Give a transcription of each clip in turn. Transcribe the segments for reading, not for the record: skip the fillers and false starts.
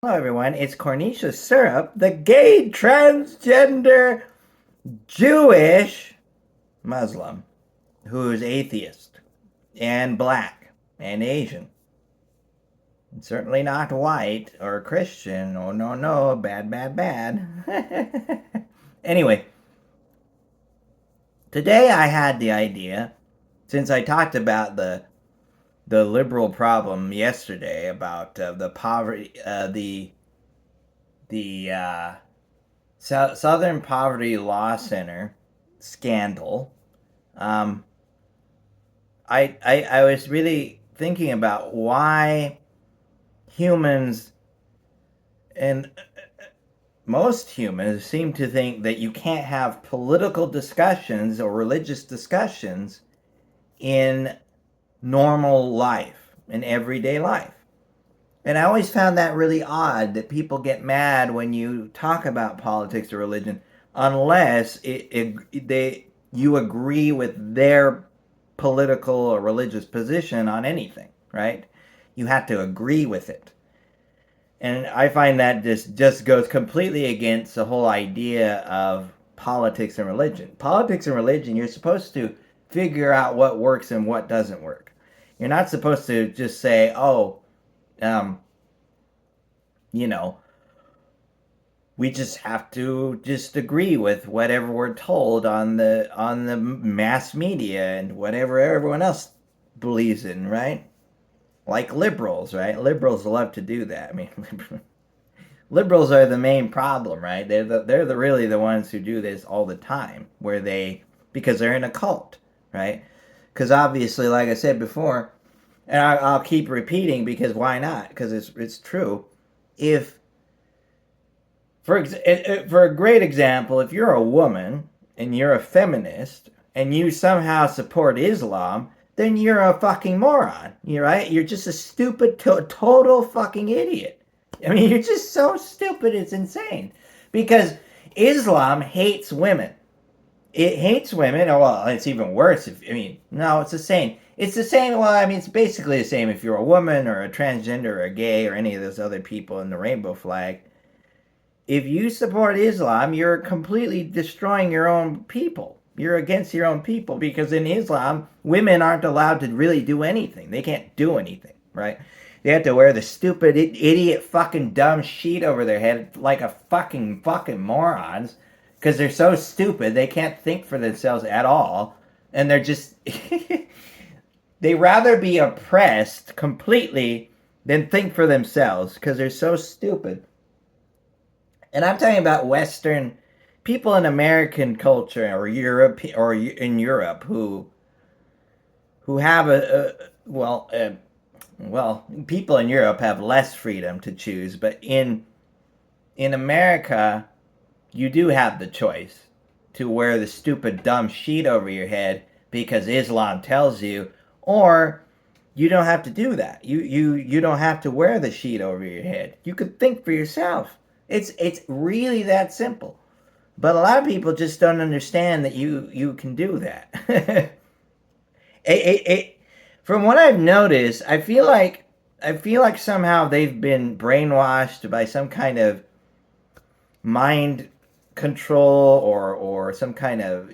Hello, everyone. It's Cornisha Syrup, the gay, transgender, Jewish Muslim who's atheist and black and Asian. And certainly not white or Christian. Oh, no, no. Bad, bad, bad. Anyway, today I had the idea, since I talked about the liberal problem yesterday about the poverty, the Southern Poverty Law Center scandal. Um, I was really thinking about why humans and most humans seem to think that you can't have political discussions or religious discussions in normal life, in everyday life. And I always found that really odd that people get mad when you talk about politics or religion unless you agree with their political or religious position on anything, right? You have to agree with it. And I find that just goes completely against the whole idea of politics and religion. Politics and religion, you're supposed to figure out what works and what doesn't work. You're not supposed to just say, "Oh, um, you know, we just have to just agree with whatever we're told on the mass media and whatever everyone else believes in, right?" Like liberals, right? Liberals love to do that. I mean, liberals are the main problem, right? They're really the ones who do this all the time, where they because they're in a cult, right? Because obviously, like I said before, and I'll keep repeating because why not? Because it's true. If for a great example, if you're a woman and you're a feminist and you somehow support Islam, then you're a fucking moron. You're right. You're just a stupid, total fucking idiot. I mean, you're just so stupid. It's insane because Islam hates women. It hates women. Oh, well, it's even worse. I mean, no, it's the same. It's the same. Well, I mean, it's basically the same if you're a woman or a transgender or a gay or any of those other people in the rainbow flag. If you support Islam, you're completely destroying your own people. You're against your own people because in Islam, women aren't allowed to really do anything. They can't do anything, right? They have to wear the stupid, idiot, fucking dumb sheet over their head like a fucking morons because they're so stupid they can't think for themselves at all. And they're just. They rather be oppressed completely than think for themselves because they're so stupid. And I'm talking about Western people in American culture or Europe or in Europe who have well, people in Europe have less freedom to choose, but in America you do have the choice to wear the stupid dumb sheet over your head because Islam tells you, or you don't have to do that. You don't have to wear the sheet over your head. You could think for yourself. It's really that simple. But a lot of people just don't understand that you can do that. It, from what I've noticed, I feel like somehow they've been brainwashed by some kind of mind control or some kind of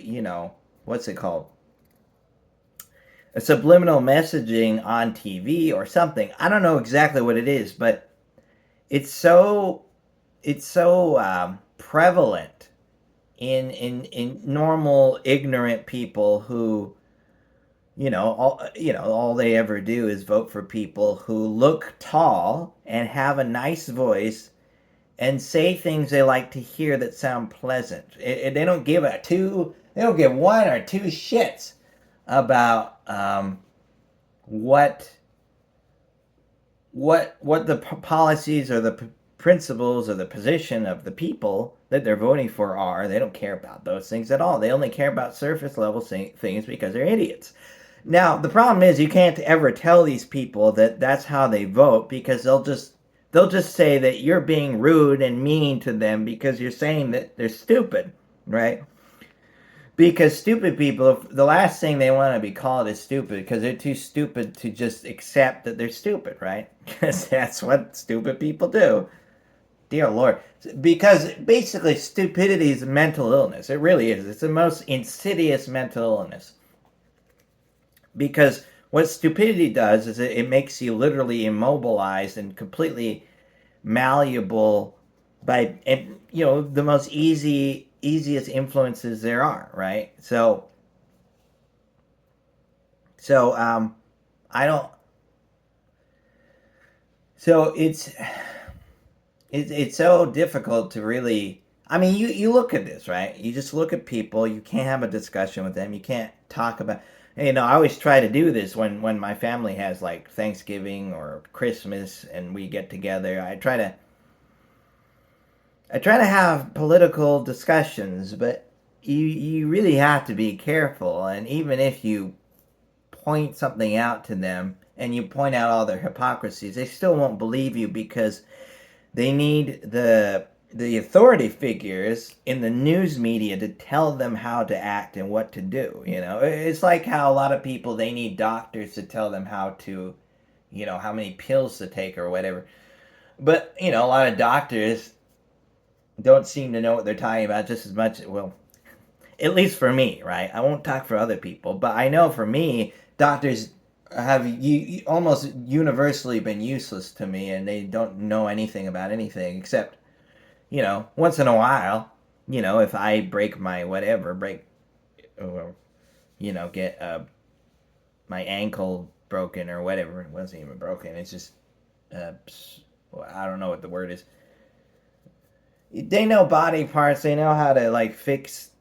what's it called, a subliminal messaging on TV or something. I don't know exactly what it is, but it's so prevalent in normal ignorant people who all they ever do is vote for people who look tall and have a nice voice and say things they like to hear that sound pleasant. They don't give they don't give one or two shits about what the policies or the principles or the position of the people that they're voting for are. They don't care about those things at all. They only care about surface level things because they're idiots. Now the problem is you can't ever tell these people that that's how they vote because they'll just say that you're being rude and mean to them because you're saying that they're stupid, right? Because stupid people, the last thing they want to be called is stupid because they're too stupid to just accept that they're stupid, right? Because that's what stupid people do. Dear Lord. Because basically stupidity is a mental illness. It really is. It's the most insidious mental illness. Because what stupidity does is it makes you literally immobilized and completely malleable by, the most easiest influences there are, right? So I don't. So it's so difficult to really. I mean, you look at this, right? You just look at people. You can't have a discussion with them. You can't talk about. I always try to do this when my family has like Thanksgiving or Christmas and we get together. I try to have political discussions, but you really have to be careful. And even if you point something out to them and you point out all their hypocrisies, they still won't believe you because they need the authority figures in the news media to tell them how to act and what to do. It's like how a lot of people, they need doctors to tell them how to, how many pills to take or whatever. But a lot of doctors don't seem to know what they're talking about just as much. Well, at least for me, right? I won't talk for other people, but I know for me, doctors have almost universally been useless to me, and they don't know anything about anything except, once in a while, if I break my whatever, or, get my ankle broken or whatever. It wasn't even broken. It's just, I don't know what the word is. They know body parts. They know how to like fix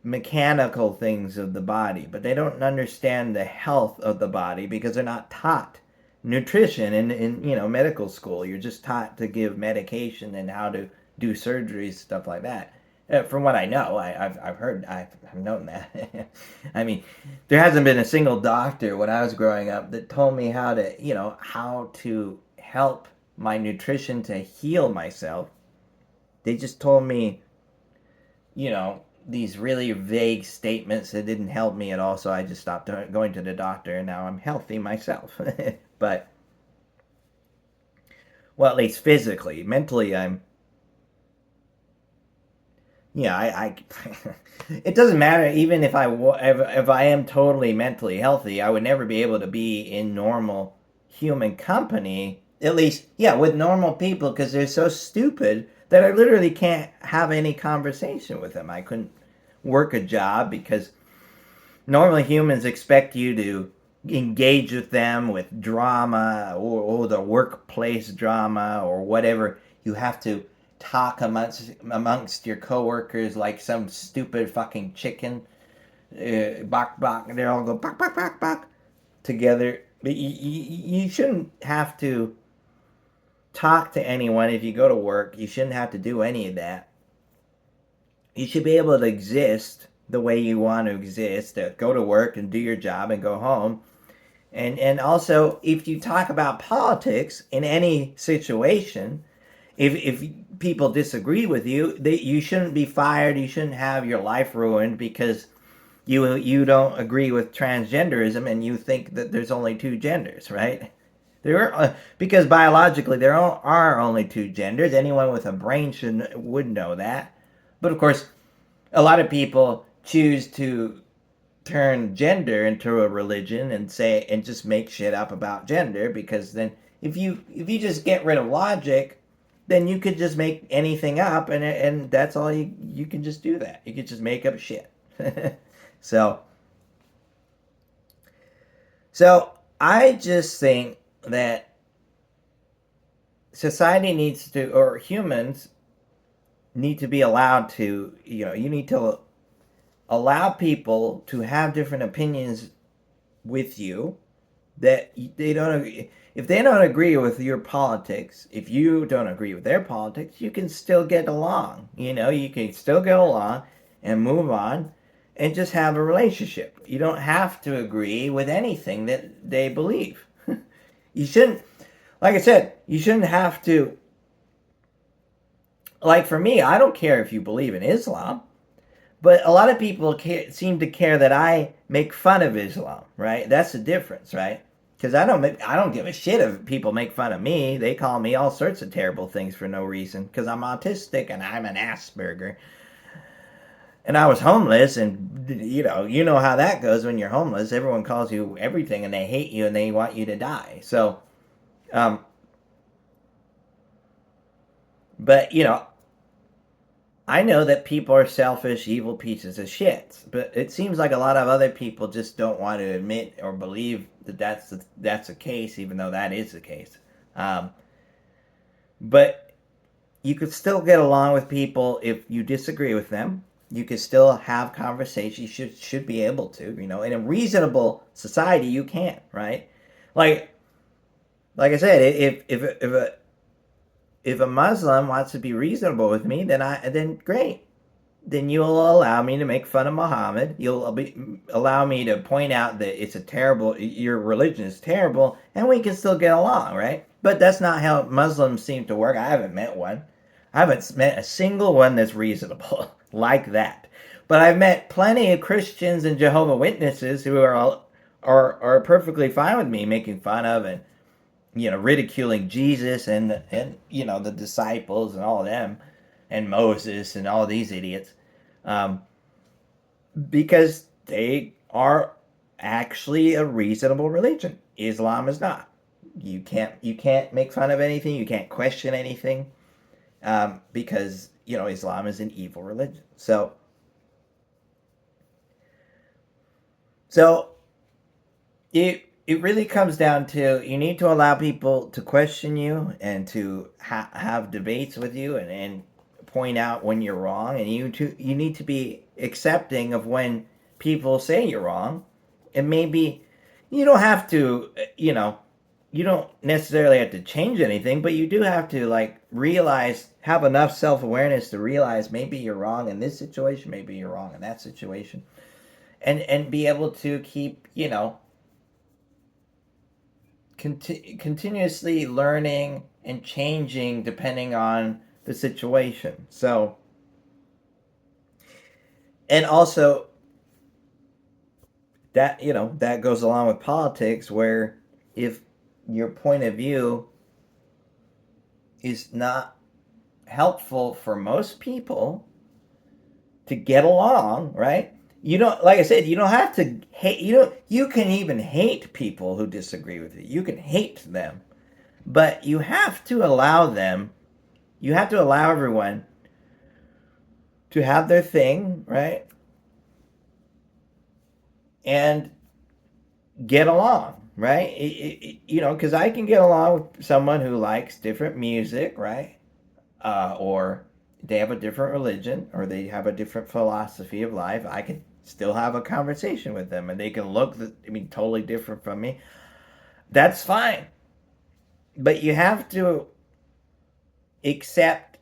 mechanical things of the body, but they don't understand the health of the body because they're not taught nutrition in medical school. You're just taught to give medication and how to do surgeries, stuff like that. From what I know, I've known that. I mean, there hasn't been a single doctor when I was growing up that told me how to help my nutrition to heal myself. They just told me, these really vague statements that didn't help me at all, so I just stopped going to the doctor, and now I'm healthy myself. But, well, at least physically. Mentally, I'm. Yeah, I it doesn't matter. Even if I am totally mentally healthy, I would never be able to be in normal human company. At least, yeah, with normal people, because they're so stupid that I literally can't have any conversation with them. I couldn't work a job because normally humans expect you to engage with them with drama or the workplace drama or whatever. You have to talk amongst your coworkers like some stupid fucking chicken. Bok bok. They all go bok bok bok bok together. But you shouldn't have to talk to anyone if you go to work. You shouldn't have to do any of that. You should be able to exist the way you want to exist. Go to work and do your job and go home. And also, if you talk about politics in any situation, if people disagree with you, you shouldn't be fired. You shouldn't have your life ruined because you don't agree with transgenderism and you think that there's only two genders, right? Because biologically there are only two genders. Anyone with a brain would know that. But of course, a lot of people choose to turn gender into a religion and just make shit up about gender, because then if you just get rid of logic, then you could just make anything up, and that's all you can just do that. You could just make up shit. So I just think that society needs to, or humans need to be allowed to, you need to allow people to have different opinions with you, that they don't agree. If they don't agree with your politics, if you don't agree with their politics, you can still get along. You can still get along and move on and just have a relationship. You don't have to agree with anything that they believe. You shouldn't, like I said, you shouldn't have to. Like for me, I don't care if you believe in Islam, but a lot of people seem to care that I make fun of Islam, right? That's the difference, right? Because I don't give a shit if people make fun of me. They call me all sorts of terrible things for no reason because I'm autistic and I'm an Asperger. And I was homeless, and you know how that goes when you're homeless. Everyone calls you everything, and they hate you, and they want you to die. So, um, but I know that people are selfish, evil pieces of shit. But it seems like a lot of other people just don't want to admit or believe that that's the case, even though that is the case. Um, but you could still get along with people if you disagree with them. You could still have conversations. You should be able to. In a reasonable society, you can, right? Like like I said, if a Muslim wants to be reasonable with me, then great. Then you'll allow me to make fun of Muhammad. Allow me to point out that your religion is terrible, and we can still get along, right? But that's not how Muslims seem to work. I haven't met one. I haven't met a single one that's reasonable like that. But I've met plenty of Christians and Jehovah Witnesses who are perfectly fine with me making fun of and ridiculing Jesus and the disciples and all of them and Moses and all these idiots, um, because they are actually a reasonable religion. Islam is not. You can't make fun of anything. You can't question anything, because Islam is an evil religion. So it really comes down to you need to allow people to question you and to have debates with you and point out when you're wrong, and you need to be accepting of when people say you're wrong, and maybe you don't have to you don't necessarily have to change anything, but you do have to have enough self-awareness to realize maybe you're wrong in this situation, maybe you're wrong in that situation, and be able to keep continuously learning and changing depending on the situation. So, and also that goes along with politics, where if your point of view is not helpful for most people to get along, right? Like I said, you don't have to hate. You can even hate people who disagree with you. You can hate them, but you have to allow them. You have to allow everyone to have their thing, right? And get along, right? Because I can get along with someone who likes different music, right? Or they have a different religion, or they have a different philosophy of life. I can still have a conversation with them, and they can look, totally different from me. That's fine. But you have to accept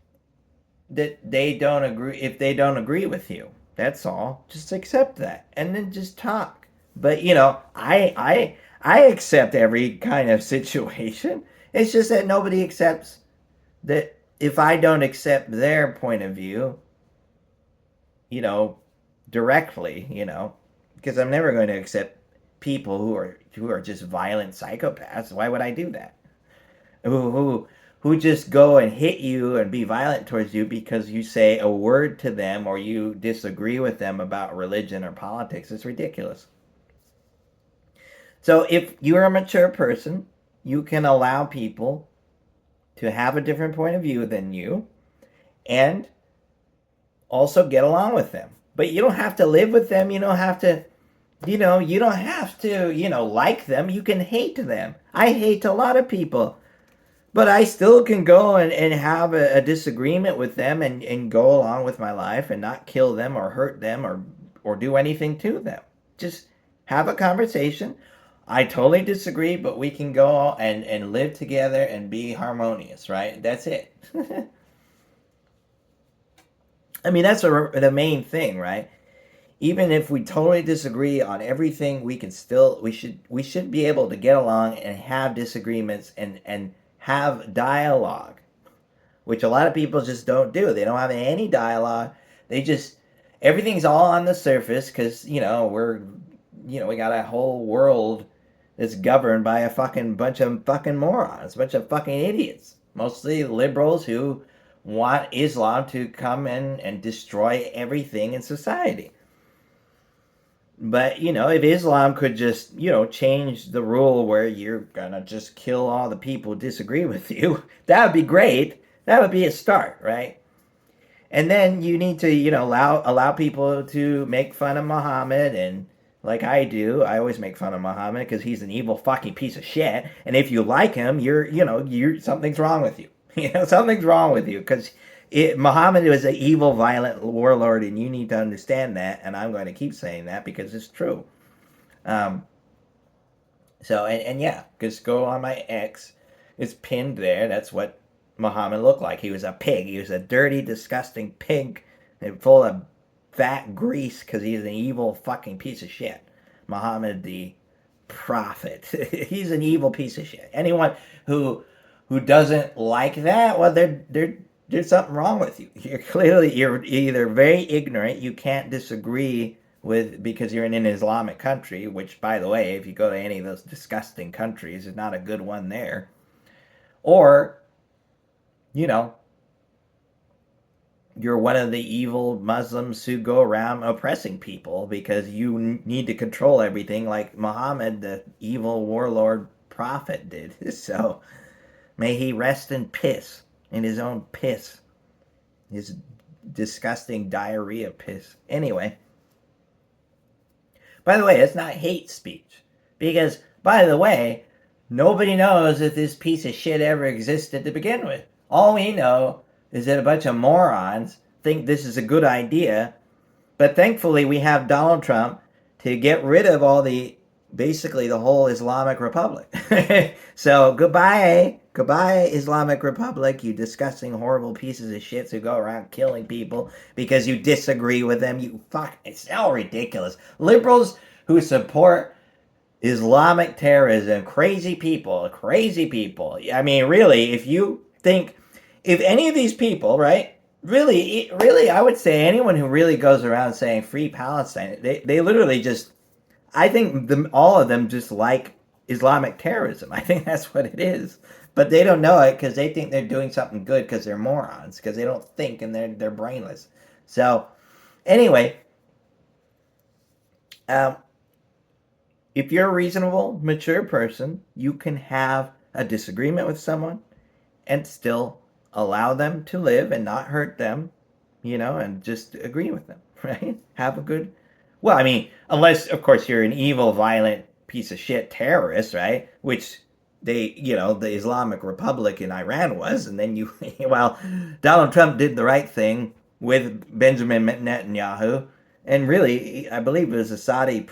that they don't agree. If they don't agree with you, that's all. Just accept that, and then just talk. But I accept every kind of situation. It's just that nobody accepts that. If I don't accept their point of view, directly, because I'm never going to accept people who are just violent psychopaths. Why would I do that? Who just go and hit you and be violent towards you because you say a word to them or you disagree with them about religion or politics. It's ridiculous. So if you're a mature person, you can allow people to have a different point of view than you and also get along with them. But you don't have to live with them. You don't have to like them. You can hate them. I hate a lot of people, but I still can go and have a disagreement with them and go along with my life and not kill them or hurt them or do anything to them. Just have a conversation. I totally disagree, but we can go and live together and be harmonious, right? That's it. I mean, that's the main thing, right? Even if we totally disagree on everything, we should be able to get along and have disagreements and have dialogue, which a lot of people just don't do. They don't have any dialogue. They just everything's all on the surface because we got a whole world that's governed by a fucking bunch of fucking morons, a bunch of fucking idiots, mostly liberals who want Islam to come in and destroy everything in society. But, if Islam could just, change the rule where you're gonna just kill all the people who disagree with you, that would be great. That would be a start, right? And then you need to, allow people to make fun of Muhammad, and like I do, I always make fun of Muhammad because he's an evil fucking piece of shit. And if you like him, you're something's wrong with you. Something's wrong with you because Muhammad was an evil, violent warlord, and you need to understand that. And I'm going to keep saying that because it's true. Um, and yeah, just go on my X. It's pinned there. That's what Muhammad looked like. He was a pig. He was a dirty, disgusting pig and full of fat grease because he's an evil fucking piece of shit. Muhammad the prophet. He's an evil piece of shit. Anyone who doesn't like that, well, there's something wrong with you. You're either very ignorant, you can't disagree with because you're in an Islamic country, which, by the way, if you go to any of those disgusting countries, is not a good one there. Or, you know, you're one of the evil Muslims who go around oppressing people because you need to control everything like Muhammad, the evil warlord prophet, did. So may he rest in piss, in his own piss, his disgusting diarrhea piss. Anyway, by the way, it's not hate speech because, by the way, nobody knows if this piece of shit ever existed to begin with. All we know is that a bunch of morons think this is a good idea, but thankfully we have Donald Trump to get rid of basically the whole Islamic Republic. So goodbye Islamic Republic, you disgusting, horrible pieces of shit who go around killing people because you disagree with them. It's all ridiculous. Liberals who support Islamic terrorism, crazy people. I mean, really, if any of these people, right, really, I would say anyone who really goes around saying free Palestine, they literally just, I think all of them just like Islamic terrorism. I think that's what it is. But they don't know it because they think they're doing something good because they're morons, because they don't think and they're brainless. So, anyway, if you're a reasonable, mature person, you can have a disagreement with someone and still allow them to live and not hurt them, and just agree with them, right? Have a good, well, I mean, unless, of course, you're an evil, violent piece of shit terrorist, right? Which the Islamic Republic in Iran was, and then well, Donald Trump did the right thing with Benjamin Netanyahu, and really, I believe it was a Saudi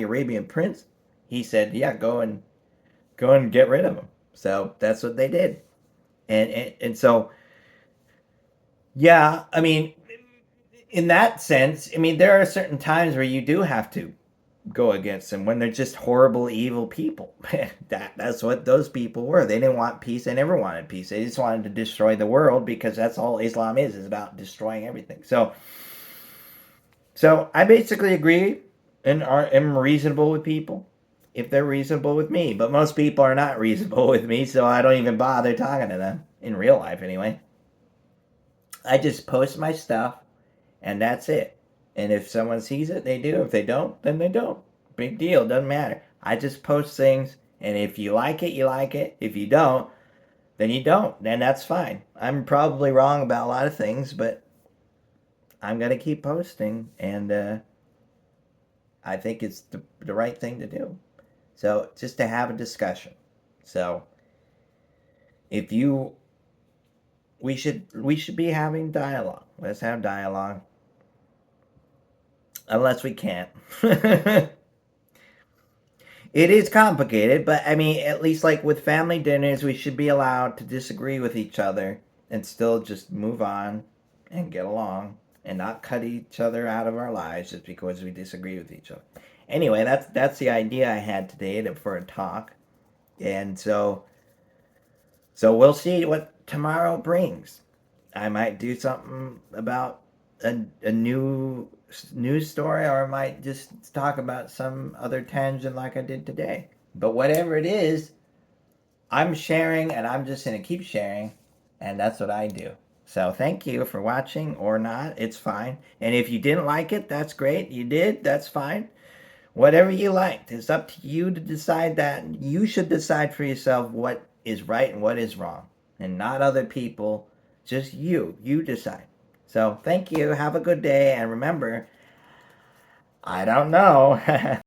Arabian prince. He said, "Yeah, go and get rid of him." So that's what they did, and so, yeah, I mean, in that sense, I mean, there are certain times where you do have to go against them when they're just horrible, evil people. That's what those people were. They didn't want peace. They never wanted peace. They just wanted to destroy the world because that's all Islam is about destroying everything. So I basically agree and am reasonable with people if they're reasonable with me. But most people are not reasonable with me, so I don't even bother talking to them in real life anyway. I just post my stuff and that's it. And if someone sees it, they do. If they don't, then they don't. Big deal. Doesn't matter. I just post things, and if you like it, you like it. If you don't, then you don't. Then that's fine. I'm probably wrong about a lot of things, but I'm going to keep posting, and I think it's the right thing to do. So just to have a discussion. So if you, we should be having dialogue. Let's have dialogue. Unless we can't. It is complicated, but I mean, at least like with family dinners, we should be allowed to disagree with each other and still just move on and get along and not cut each other out of our lives just because we disagree with each other. Anyway, that's the idea I had today for a talk, and so we'll see what tomorrow brings. I might do something about a new news story, or I might just talk about some other tangent like I did today. But whatever it is, I'm sharing, and I'm just going to keep sharing, and that's what I do. So thank you for watching, or not, it's fine. And if you didn't like it, that's great. You did, that's fine. Whatever you liked, it's up to you to decide that. You should decide for yourself what is right and what is wrong, and not other people. Just you. You decide. So thank you. Have a good day, and remember, I don't know.